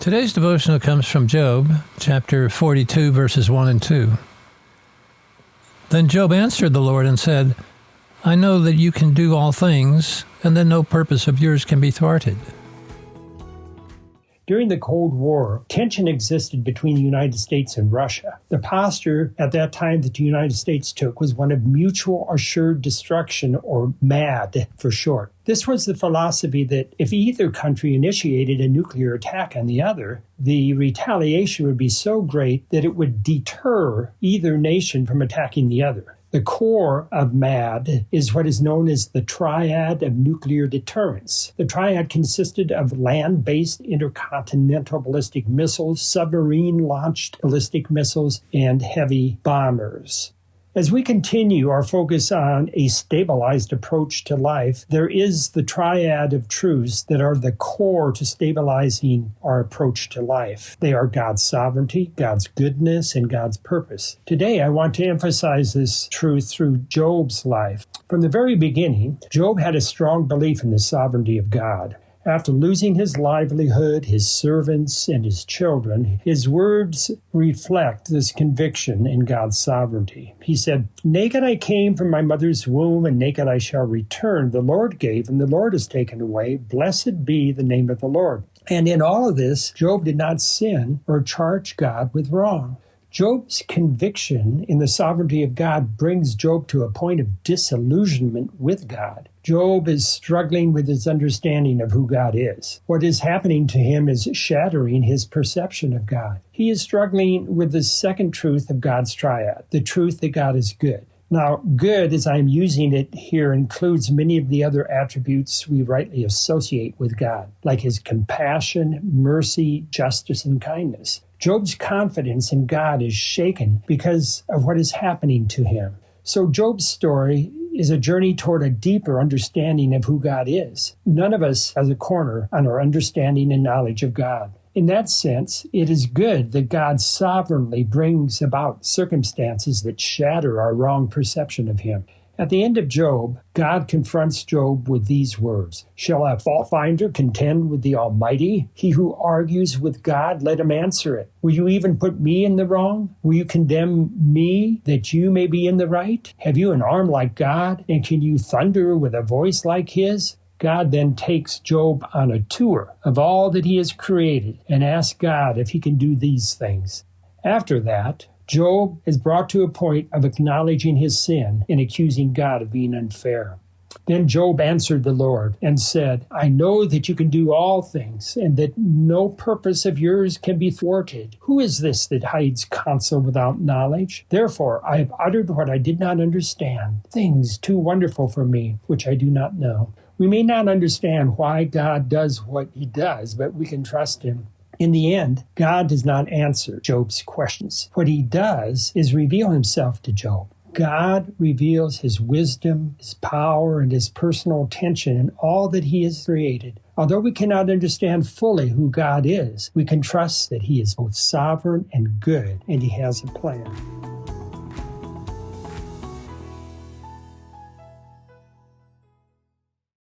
Today's devotional comes from Job, chapter 42, verses 1 and 2. Then Job answered the Lord and said, I know that you can do all things, and that no purpose of yours can be thwarted. During the Cold War, tension existed between the United States and Russia. The posture at that time that the United States took was one of mutual assured destruction, or MAD for short. This was the philosophy that if either country initiated a nuclear attack on the other, the retaliation would be so great that it would deter either nation from attacking the other. The core of MAD is what is known as the triad of nuclear deterrence. The triad consisted of land-based intercontinental ballistic missiles, submarine-launched ballistic missiles, and heavy bombers. As we continue our focus on a stabilized approach to life, there is the triad of truths that are the core to stabilizing our approach to life. They are God's sovereignty, God's goodness, and God's purpose. Today, I want to emphasize this truth through Job's life. From the very beginning, Job had a strong belief in the sovereignty of God. After losing his livelihood, his servants, and his children, his words reflect this conviction in God's sovereignty. He said, Naked I came from my mother's womb, and naked I shall return. The Lord gave, and the Lord has taken away. Blessed be the name of the Lord. And in all of this, Job did not sin or charge God with wrong. Job's conviction in the sovereignty of God brings Job to a point of disillusionment with God. Job is struggling with his understanding of who God is. What is happening to him is shattering his perception of God. He is struggling with the second truth of God's triad, the truth that God is good. Now, good, as I'm using it here, includes many of the other attributes we rightly associate with God, like his compassion, mercy, justice, and kindness. Job's confidence in God is shaken because of what is happening to him. So Job's story is a journey toward a deeper understanding of who God is. None of us has a corner on our understanding and knowledge of God. In that sense, it is good that God sovereignly brings about circumstances that shatter our wrong perception of him. At the end of Job, God confronts Job with these words, Shall a fault finder contend with the Almighty? He who argues with God, let him answer it. Will you even put me in the wrong? Will you condemn me that you may be in the right? Have you an arm like God? And can you thunder with a voice like his? God then takes Job on a tour of all that he has created and asks God if he can do these things. After that, Job is brought to a point of acknowledging his sin and accusing God of being unfair. Then Job answered the Lord and said, I know that you can do all things and that no purpose of yours can be thwarted. Who is this that hides counsel without knowledge? Therefore, I have uttered what I did not understand, things too wonderful for me, which I do not know. We may not understand why God does what he does, but we can trust him. In the end, God does not answer Job's questions. What he does is reveal himself to Job. God reveals his wisdom, his power, and his personal attention in all that he has created. Although we cannot understand fully who God is, we can trust that he is both sovereign and good, and he has a plan.